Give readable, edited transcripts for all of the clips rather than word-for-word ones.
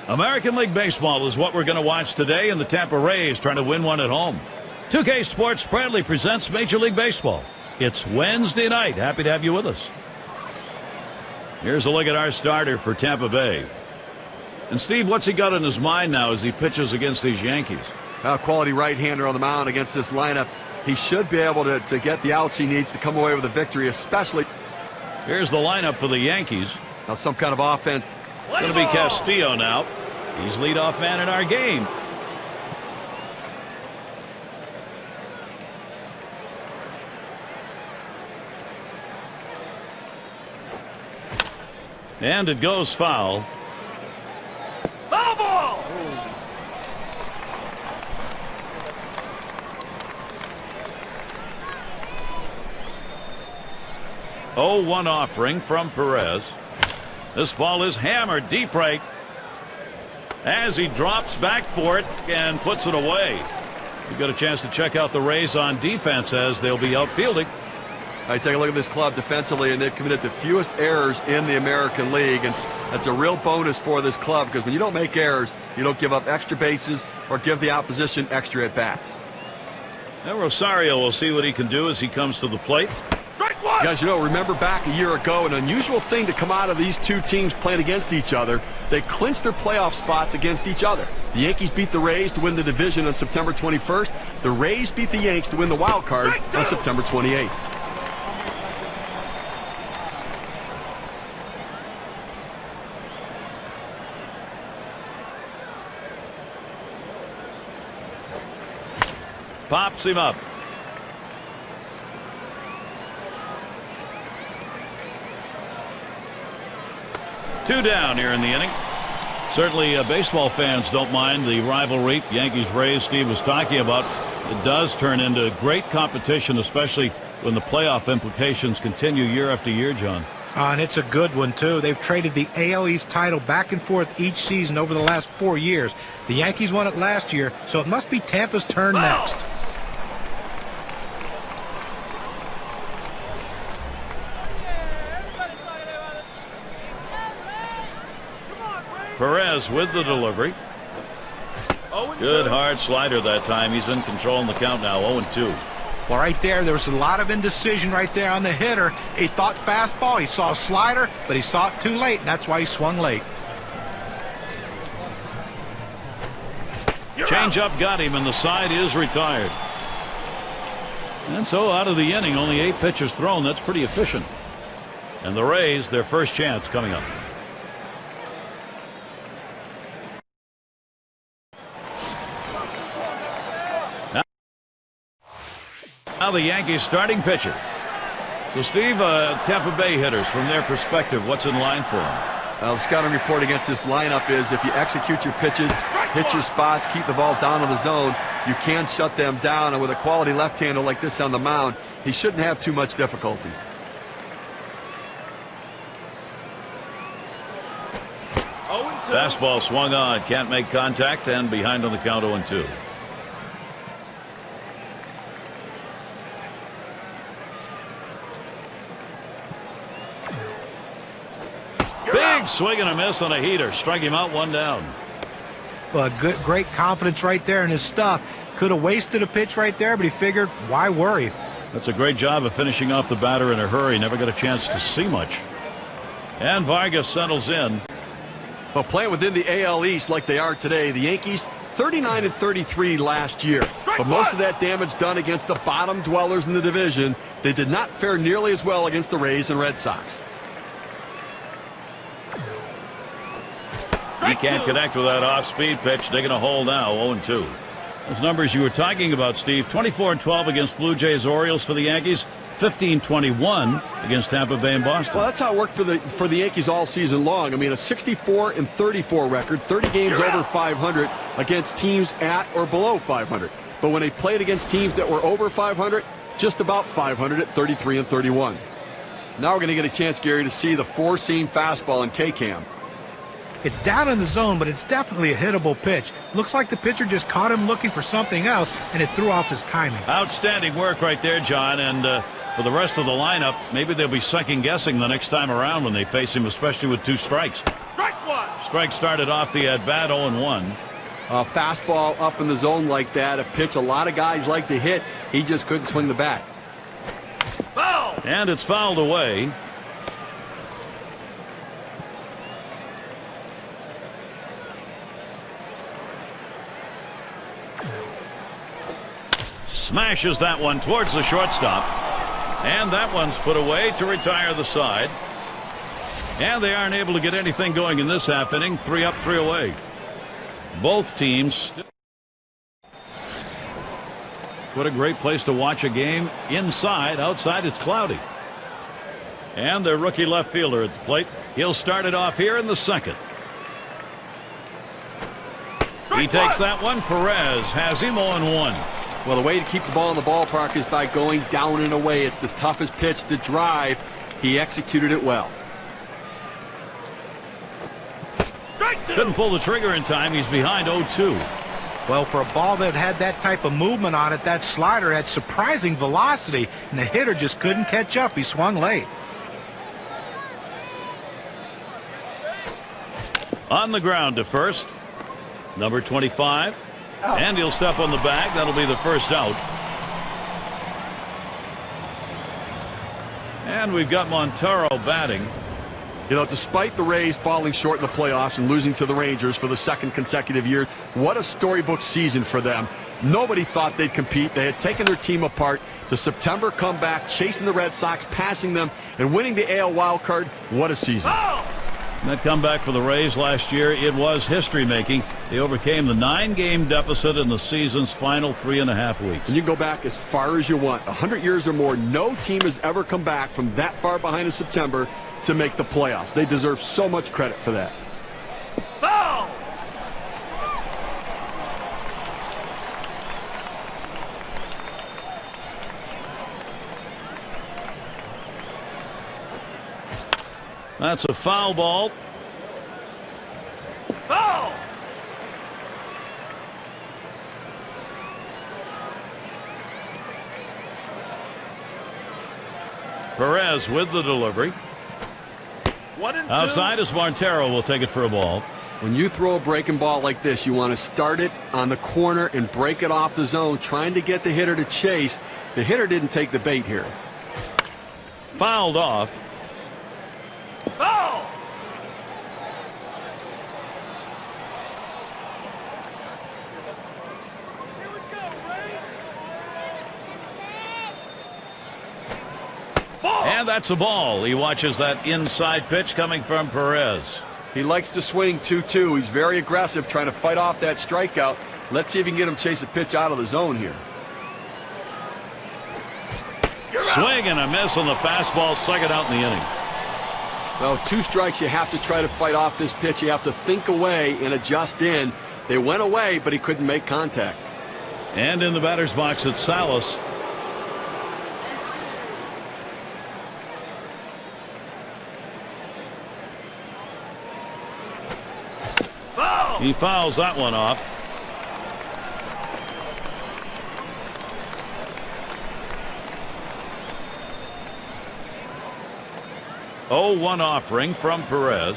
American League Baseball is what we're going to watch today, and the Tampa Rays trying to win one at home. 2K Sports proudly presents Major League Baseball. It's Wednesday night. Happy to have you with us. Here's a look at our starter for Tampa Bay. And Steve, what's he got in his mind now as he pitches against these Yankees? A quality right-hander on the mound against this lineup. He should be able to get the outs he needs to come away with a victory, especially. Here's the lineup for the Yankees. Now some kind of offense. It's going to be Castillo now. He's leadoff man in our game. And it goes foul. Foul ball! 0-1 offering from Perez. This ball is hammered deep right as he drops back for it and puts it away. You've got a chance to check out the Rays on defense as they'll be outfielding. All right, take a look at this club defensively, and they've committed the fewest errors in the American League, and that's a real bonus for this club because when you don't make errors, you don't give up extra bases or give the opposition extra at-bats. Now Rosario will see what he can do as he comes to the plate. Guys, remember back a year ago, an unusual thing to come out of these two teams playing against each other. They clinched their playoff spots against each other. The Yankees beat the Rays to win the division on September 21st. The Rays beat the Yanks to win the wild card on September 28th. Pops him up. Two down here in the inning. Certainly baseball fans don't mind the rivalry Yankees-Rays Steve was talking about. It does turn into great competition, especially when the playoff implications continue year after year, John. And it's a good one, too. They've traded the AL East title back and forth each season over the last 4 years. The Yankees won it last year, so it must be Tampa's turn next. Perez with the delivery. Good hard slider that time. He's in control in the count now. 0-2. Well, right there was a lot of indecision right there on the hitter. He thought fastball. He saw a slider, but he saw it too late, and that's why he swung late. Changeup got him, and the side is retired. And so out of the inning, only 8 pitches thrown. That's pretty efficient. And the Rays, their first chance coming up. Now the Yankees starting pitcher. So Steve, Tampa Bay hitters from their perspective, what's in line for them? The scouting report against this lineup is if you execute your pitches, hit your spots, keep the ball down in the zone, you can shut them down. And with a quality left-hander like this on the mound, he shouldn't have too much difficulty. Fastball swung on, can't make contact, and behind on the count 0-2. Big swing and a miss on a heater. Strike him out, 1 down. Well, great confidence right there in his stuff. Could have wasted a pitch right there, but he figured, why worry? That's a great job of finishing off the batter in a hurry. Never got a chance to see much. And Vargas settles in. Well, playing within the AL East like they are today, the Yankees 39-33 last year. But most of that damage done against the bottom dwellers in the division. They did not fare nearly as well against the Rays and Red Sox. He can't connect with that off-speed pitch. Digging a hole now, 0-2. Those numbers you were talking about, Steve, 24-12 against Blue Jays, Orioles for the Yankees, 15-21 against Tampa Bay and Boston. Well, that's how it worked for the Yankees all season long. I mean, a 64-34 record, 30 games over 500 against teams at or below 500. But when they played against teams that were over 500, just about 500 at 33-31. Now we're going to get a chance, Gary, to see the four-seam fastball in K-Cam. It's down in the zone, but it's definitely a hittable pitch. Looks like the pitcher just caught him looking for something else, and it threw off his timing. Outstanding work right there, John. And for the rest of the lineup, maybe they'll be second-guessing the next time around when they face him, especially with 2 strikes. one. Strike started off the at-bat 0-1. A fastball up in the zone like that, a pitch a lot of guys like to hit. He just couldn't swing the bat. Foul. And it's fouled away. Smashes that one towards the shortstop. And that one's put away to retire the side. And they aren't able to get anything going in this half inning. 3 up, 3 away. Both teams. What a great place to watch a game. Inside, outside it's cloudy. And their rookie left fielder at the plate. He'll start it off here in the second. He takes that one. Perez has him 0-1. Well, the way to keep the ball in the ballpark is by going down and away. It's the toughest pitch to drive. He executed it well. Couldn't pull the trigger in time. He's behind 0-2. Well, for a ball that had that type of movement on it, that slider had surprising velocity, and the hitter just couldn't catch up. He swung late. On the ground to first. Number 25. And he'll step on the bag. That'll be the first out. And we've got Montero batting. You know, despite the Rays falling short in the playoffs and losing to the Rangers for the second consecutive year, what a storybook season for them. Nobody thought they'd compete. They had taken their team apart. The September comeback, chasing the Red Sox, passing them, and winning the AL wild card. What a season. That comeback for the Rays last year, it was history-making. They overcame the 9-game deficit in the season's final 3.5 weeks. And you can go back as far as you want. 100 years or more, no team has ever come back from that far behind in September to make the playoffs. They deserve so much credit for that. Foul. That's a foul ball. Foul. Perez with the delivery. 1-2. Outside as Montero will take it for a ball. When you throw a breaking ball like this, you want to start it on the corner and break it off the zone, trying to get the hitter to chase. The hitter didn't take the bait here. Fouled off. Foul. Here we go, Ray. Ball. And that's a ball. He watches that inside pitch coming from Perez. He likes to swing 2-2. He's very aggressive, trying to fight off that strikeout. Let's see if he can get him chase a pitch out of the zone here. Swing and a miss on the fastball, second out in the inning. Well, 2 strikes, you have to try to fight off this pitch. You have to think away and adjust in. They went away, but he couldn't make contact. And in the batter's box, it's Salas. Foul. He fouls that one off. Oh, 1 offering from Perez.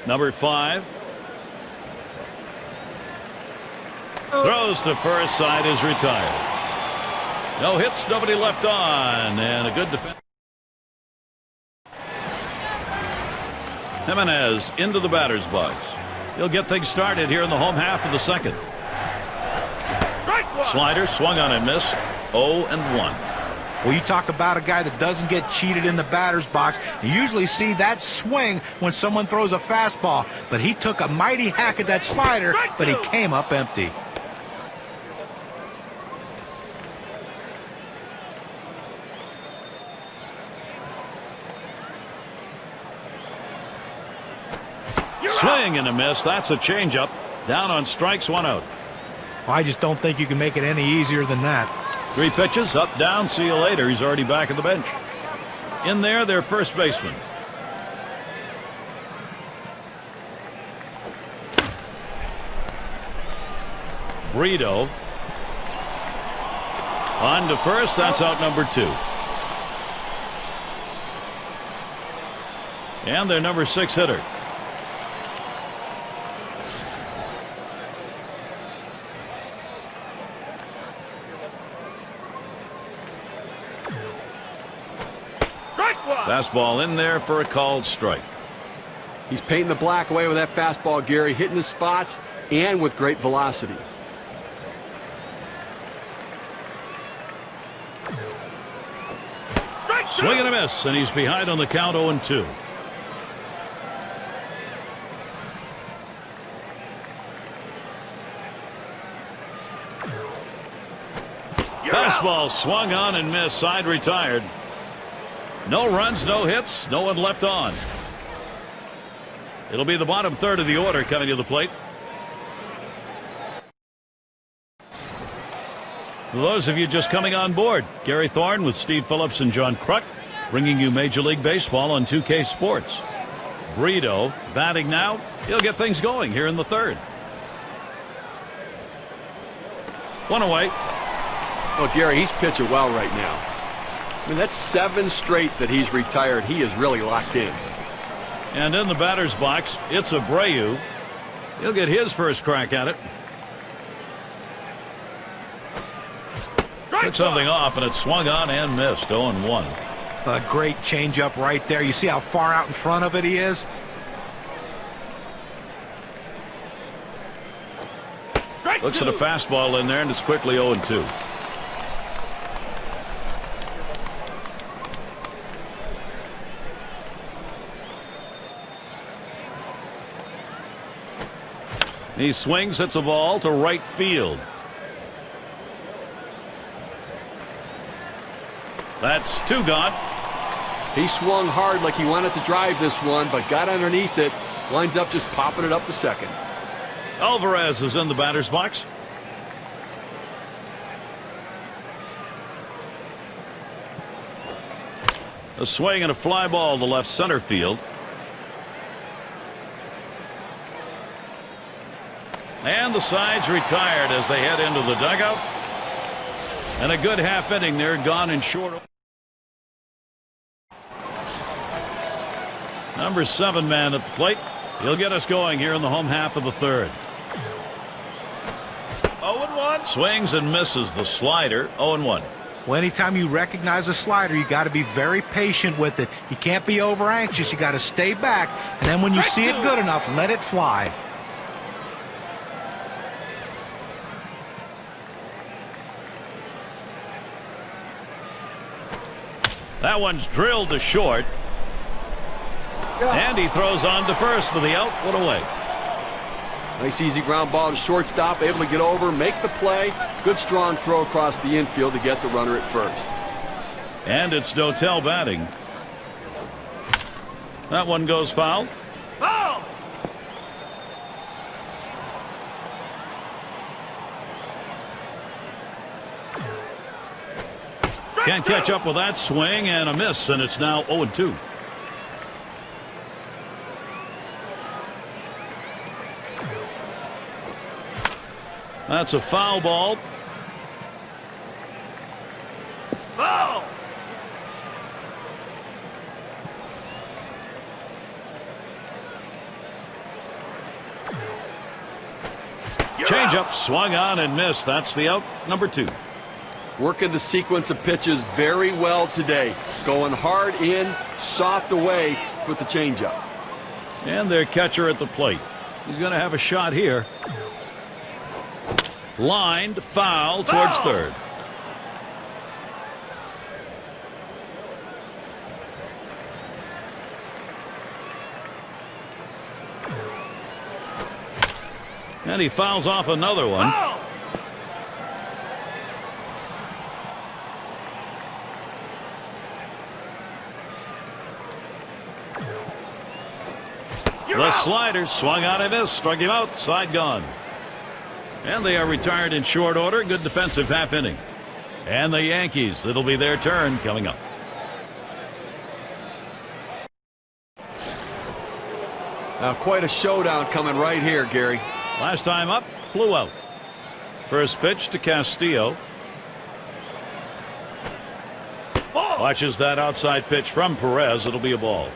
Number 5. Throws to first, side is retired. No hits, nobody left on, and a good defense. Jimenez into the batter's box. He'll get things started here in the home half of the second. Strike one. Slider swung on and missed. 0-1. Well, you talk about a guy that doesn't get cheated in the batter's box. You usually see that swing when someone throws a fastball. But he took a mighty hack at that slider, but he came up empty. Swing and a miss. That's a changeup. Down on strikes, 1 out. I just don't think you can make it any easier than that. 3 pitches, up, down, see you later. He's already back at the bench. In there, their first baseman. Brito. On to first, that's out number 2. And their number 6 hitter. Fastball in there for a called strike. He's painting the black away with that fastball, Gary, hitting the spots and with great velocity. Swing and a miss, and he's behind on the count 0-2. Fastball swung on and missed, side retired. No runs, no hits, no one left on. It'll be the bottom third of the order coming to the plate. For those of you just coming on board, Gary Thorne with Steve Phillips and John Kruk bringing you Major League Baseball on 2K Sports. Brito batting now. He'll get things going here in the third. One away. Well, Gary, he's pitching well right now. I mean, that's 7 straight that he's retired. He is really locked in. And in the batter's box, it's Abreu. He'll get his first crack at it. Took something off, and it swung on and missed. 0-1. A great changeup right there. You see how far out in front of it he is? Looks at a fastball in there, and it's quickly 0-2. He swings, hits a ball to right field. That's 2 gone. He swung hard like he wanted to drive this one, but got underneath it. Winds up just popping it up to second. Alvarez is in the batter's box. A swing and a fly ball to left center field. And the side's retired as they head into the dugout. And a good half inning there, gone in short. Number 7 man at the plate. He'll get us going here in the home half of the third. 0-1. Swings and misses the slider. 0-1. Well, anytime you recognize a slider, you got to be very patient with it. You can't be over anxious. You got to stay back, and then when you see it good enough, let it fly. That one's drilled to short. And he throws on to first for the out. What away. Nice easy ground ball to shortstop, able to get over, make the play. Good strong throw across the infield to get the runner at first. And it's Dotel batting. That one goes foul. Foul. Can't catch up with that swing and a miss, and it's now 0-2. That's a foul ball. Foul. Changeup swung on and missed. That's the out. Number 2. Working the sequence of pitches very well today. Going hard in, soft away with the changeup. And their catcher at the plate. He's going to have a shot here. Lined foul towards third. And he fouls off another one. Foul. The slider swung on and missed. Struck him out. Side gone. And they are retired in short order. Good defensive half inning. And the Yankees, it'll be their turn coming up. Now quite a showdown coming right here, Gary. Last time up, flew out. First pitch to Castillo. Watches that outside pitch from Perez. It'll be a ball.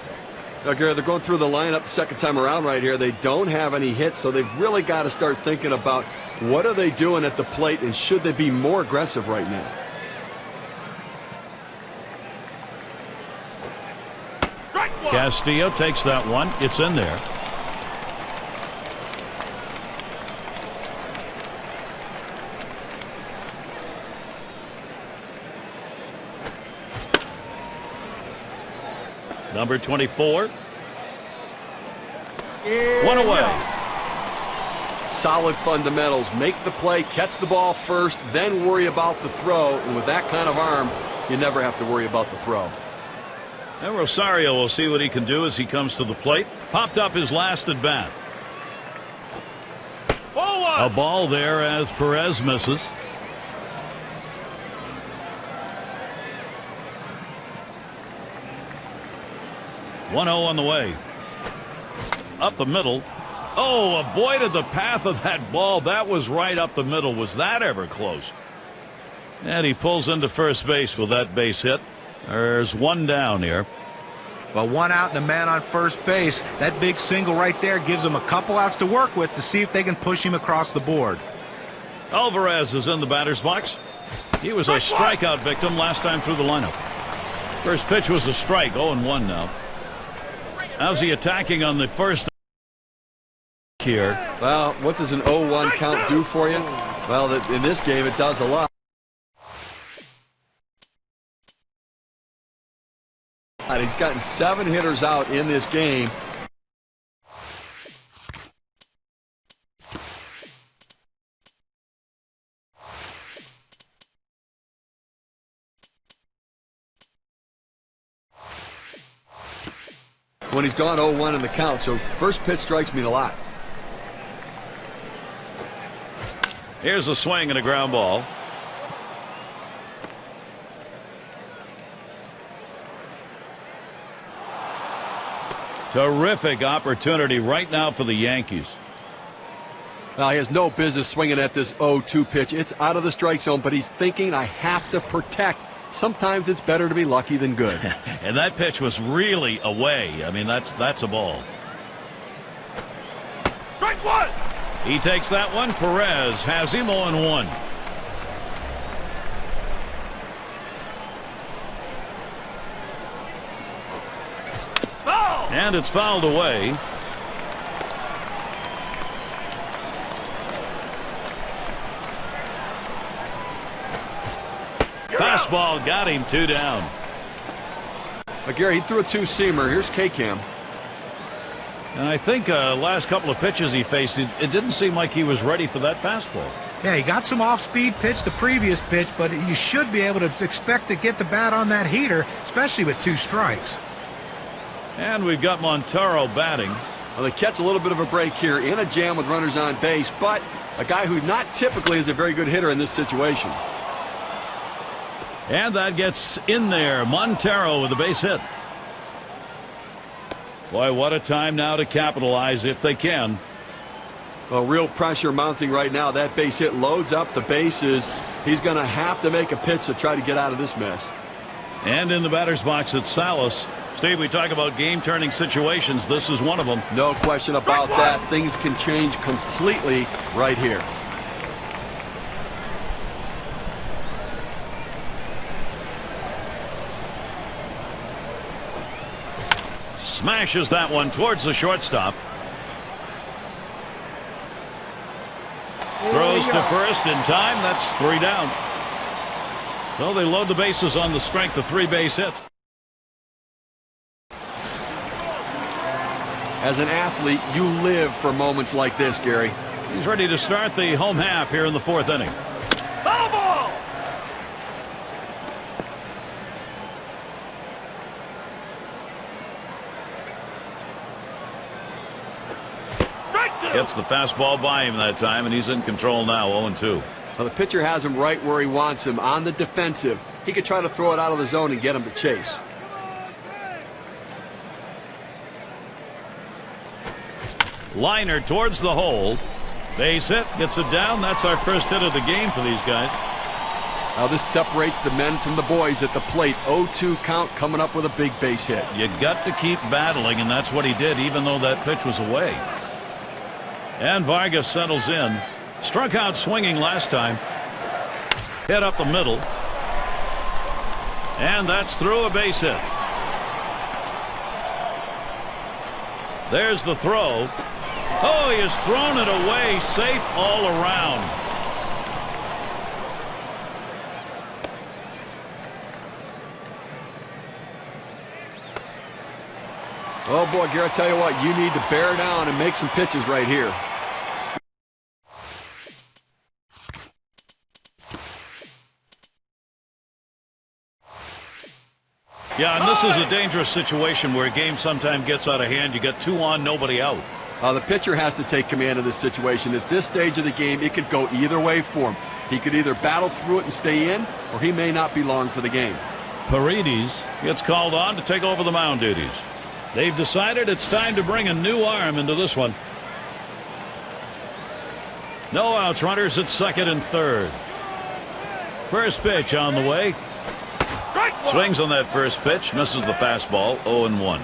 Now, Gary, they're going through the lineup the second time around right here. They don't have any hits, so they've really got to start thinking about what are they doing at the plate and should they be more aggressive right now. Castillo takes that one. It's in there. Number 24. One away. Solid fundamentals. Make the play, catch the ball first, then worry about the throw. And with that kind of arm, you never have to worry about the throw. And Rosario will see what he can do as he comes to the plate. Popped up his last at bat. A ball there as Perez misses. One 0 on the way. Up the middle. Oh, avoided the path of that ball. That was right up the middle. Was that ever close? And he pulls into first base with that base hit. There's one down here. Well, one out and a man on first base. That big single right there gives them a couple outs to work with to see if they can push him across the board. Alvarez is in the batter's box. He was a strikeout victim last time through the lineup. First pitch was a strike. 0-1 now. How's he attacking on the first here? Well, what does an 0-1 count do for you? Well, in this game, it does a lot. He's gotten 7 hitters out in this game. When he's gone 0-1 in the count, so first pitch strikes mean a lot. Here's a swing and a ground ball. Terrific opportunity right now for the Yankees. Now, he has no business swinging at this 0-2 pitch. It's out of the strike zone, but he's thinking, I have to protect. Sometimes it's better to be lucky than good. And that pitch was really away. I mean, that's a ball. Strike one. He takes that one. Perez has him 0-1. Foul. And it's fouled away. Fastball got him, 2 down. Gary, he threw a 2-seamer. Here's K-Cam. And I think last couple of pitches he faced, it didn't seem like he was ready for that fastball. Yeah, he got some off-speed pitch the previous pitch, but you should be able to expect to get the bat on that heater, especially with 2 strikes. And we've got Montero batting. Well, they catch a little bit of a break here in a jam with runners on base, but a guy who not typically is a very good hitter in this situation. And that gets in there. Montero with a base hit. Boy, what a time now to capitalize if they can. Well, real pressure mounting right now. That base hit loads up the bases. He's going to have to make a pitch to try to get out of this mess. And in the batter's box, it's Salas. Steve, we talk about game-turning situations. This is one of them. No question about that. Things can change completely right here. Smashes that one towards the shortstop. Throws to first in time. That's 3 down. So they load the bases on the strength of 3 base hits. As an athlete, you live for moments like this, Gary. He's ready to start the home half here in the 4th inning. Foul ball. Gets the fastball by him that time, and he's in control now, 0-2. Well, the pitcher has him right where he wants him, on the defensive. He could try to throw it out of the zone and get him to chase. Liner towards the hole. Base hit, gets it down. That's our first hit of the game for these guys. Now this separates the men from the boys at the plate. 0-2 count, coming up with a big base hit. You got to keep battling, and that's what he did, even though that pitch was away. And Vargas settles in. Struck out swinging last time. Hit up the middle. And that's through, a base hit. There's the throw. Oh, he has thrown it away, safe all around. Oh boy, Gary, I tell you what, you need to bear down and make some pitches right here. Yeah, and this is a dangerous situation where a game sometimes gets out of hand. You got 2 on, nobody out. The pitcher has to take command of this situation. At this stage of the game, it could go either way for him. He could either battle through it and stay in, or he may not be long for the game. Paredes gets called on to take over the mound duties. They've decided it's time to bring a new arm into this one. No outs, runners at second and third. First pitch on the way. Swings on that first pitch, misses the fastball, 0-1.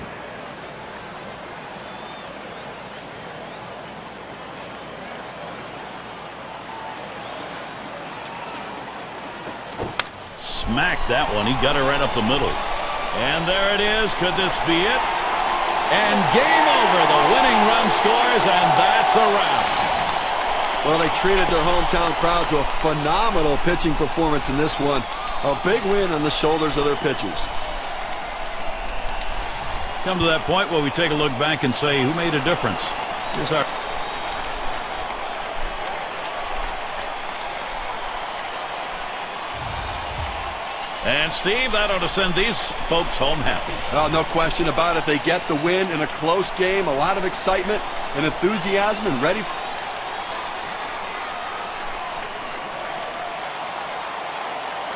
Smacked that one. He got it right up the middle. And there it is. Could this be it? And game over. The winning run scores, and that's a wrap. Well, they treated their hometown crowd to a phenomenal pitching performance in this one. A big win on the shoulders of their pitchers. Come to that point where we take a look back and say, who made a difference? Here's our... And Steve, that ought to send these folks home happy. Oh, no question about it. They get the win in a close game, a lot of excitement and enthusiasm, and ready